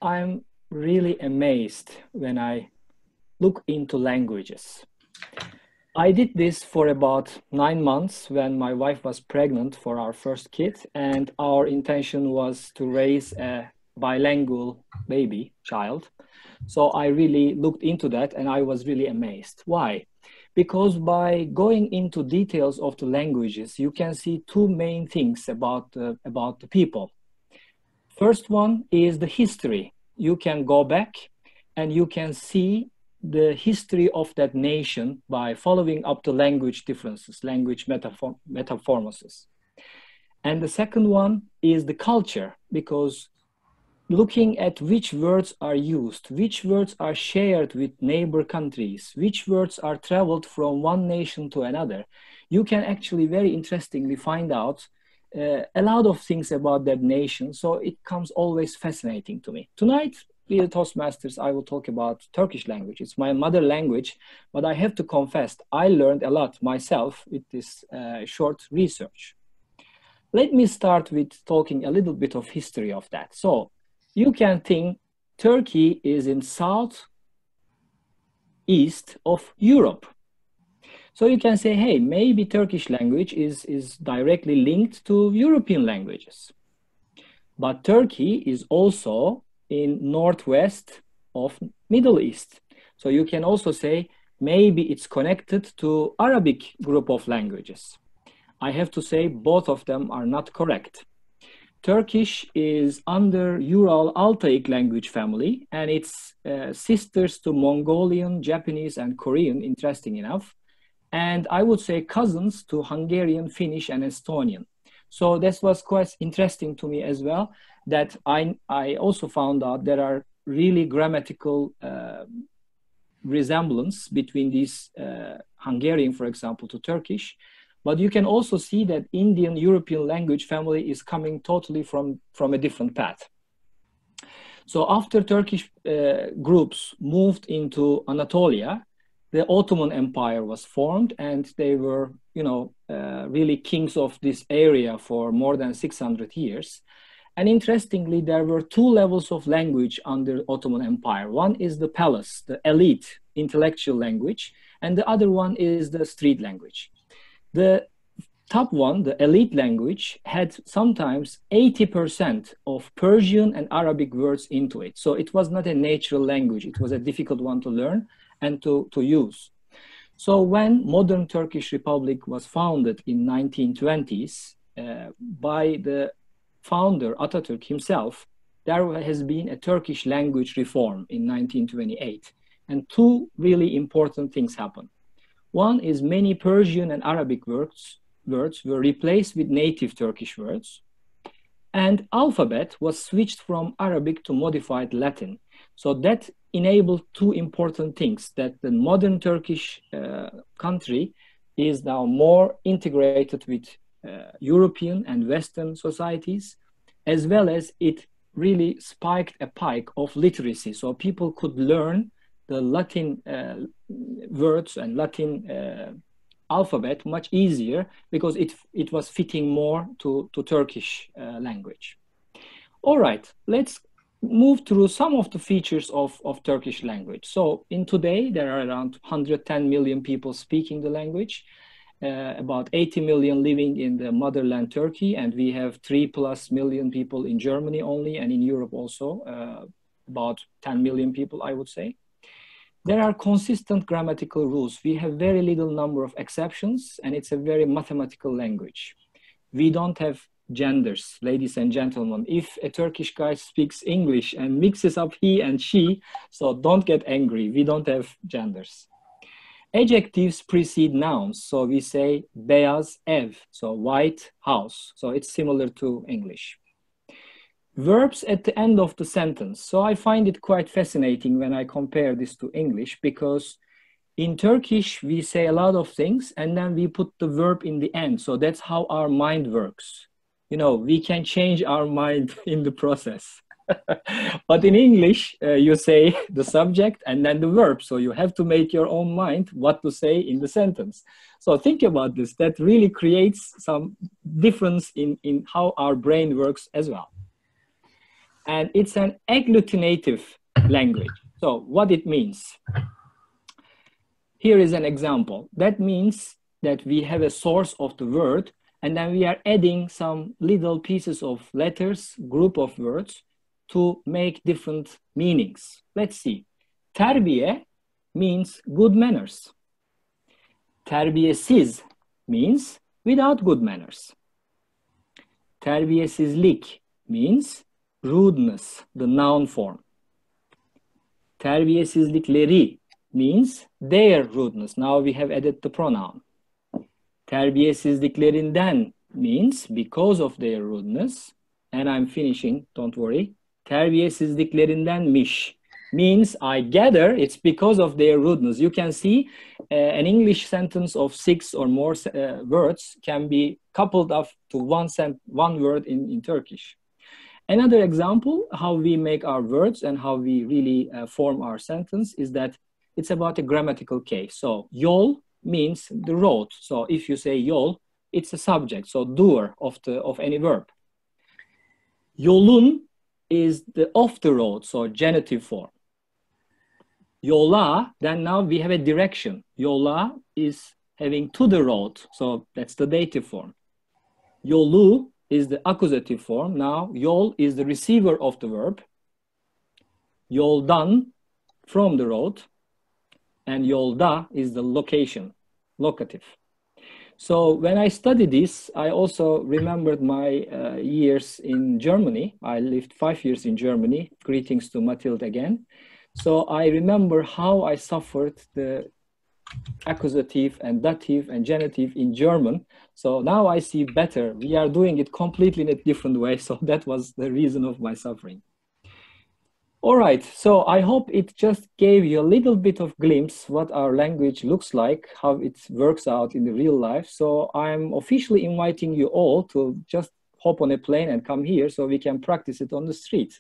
I'm really amazed when I look into languages. I did this for about 9 months when my wife was pregnant for our first kid, and our intention was to raise a bilingual baby child. So I really looked into that and I was really amazed. Why? Because by going into details of the languages, you can see two main things about the people. First one is the history. You can go back and you can see the history of that nation by following up the language differences, language metamorphoses. And the second one is the culture, because looking at which words are used, which words are shared with neighbor countries, which words are traveled from one nation to another, you can actually very interestingly find out a lot of things about that nation. So it comes always fascinating to me. Tonight, dear Toastmasters, I will talk about Turkish language. It's my mother language, but I have to confess, I learned a lot myself with this short research. Let me start with talking a little bit of history of that. So you can think Turkey is in southeast of Europe. So you can say, hey, maybe Turkish language is directly linked to European languages. But Turkey is also in northwest of Middle East. So you can also say, maybe it's connected to Arabic group of languages. I have to say both of them are not correct. Turkish is under Ural-Altaic language family, and it's sisters to Mongolian, Japanese, and Korean, interesting enough. And I would say cousins to Hungarian, Finnish, and Estonian. So this was quite interesting to me as well, that I also found out there are really grammatical resemblance between these Hungarian, for example, to Turkish. But you can also see that Indian European language family is coming totally from a different path. So after Turkish groups moved into Anatolia, the Ottoman Empire was formed, and they were, really kings of this area for more than 600 years. And interestingly, there were two levels of language under Ottoman Empire. One is the palace, the elite intellectual language, and the other one is the street language. The top one, the elite language, had sometimes 80% of Persian and Arabic words into it. So it was not a natural language. It was a difficult one to learn and to use. So when modern Turkish Republic was founded in 1920s by the founder Atatürk himself, there has been a Turkish language reform in 1928. And two really important things happened. One is many Persian and Arabic words were replaced with native Turkish words, and alphabet was switched from Arabic to modified Latin. So that enabled two important things, that the modern Turkish country is now more integrated with European and Western societies, as well as it really spiked a pike of literacy. So people could learn the Latin words and Latin alphabet much easier because it was fitting more to Turkish language. All right, let's move through some of the features of Turkish language. So in today, there are around 110 million people speaking the language, about 80 million living in the motherland Turkey, and we have 3+ million people in Germany only, and in Europe also, about 10 million people, I would say. There are consistent grammatical rules. We have very little number of exceptions, and it's a very mathematical language. We don't have genders, ladies and gentlemen. If a Turkish guy speaks English and mixes up he and she, so don't get angry. We don't have genders. Adjectives precede nouns. So we say beyaz ev, so white house. So it's similar to English. Verbs at the end of the sentence. So I find it quite fascinating when I compare this to English, because in Turkish, we say a lot of things and then we put the verb in the end. So that's how our mind works. We can change our mind in the process. But in English, you say the subject and then the verb. So you have to make your own mind what to say in the sentence. So think about this. That really creates some difference in how our brain works as well. And it's an agglutinative language. So what it means? Here is an example. That means that we have a source of the word, and then we are adding some little pieces of letters, group of words, to make different meanings. Let's see. Terbiye means good manners. Terbiyesiz means without good manners. Terbiyesizlik means rudeness, the noun form. Terbiyesizlikleri means their rudeness. Now we have added the pronoun. Terbiyesizliklerinden means because of their rudeness. And I'm finishing, don't worry. Terbiyesizliklerindenmiş means I gather it's because of their rudeness. You can see an English sentence of 6 or more words can be coupled up to one word in Turkish. Another example, how we make our words and how we really form our sentence is that it's about a grammatical case. So yol means the road. So if you say yol, it's a subject, so doer of any verb. Yolun is the of the road, so genitive form. Yola, then now we have a direction. Yola is having to the road, so that's the dative form. Yolu is the accusative form. Now yol is the receiver of the verb. Yoldan, from the road. And yolda is the location, locative. So when I studied this, I also remembered my years in Germany. I lived 5 years in Germany. Greetings to Mathilde again. So I remember how I suffered the accusative and dative and genitive in German. So now I see better. We are doing it completely in a different way. So that was the reason of my suffering. All right, so I hope it just gave you a little bit of glimpse what our language looks like, how it works out in the real life. So I'm officially inviting you all to just hop on a plane and come here so we can practice it on the street.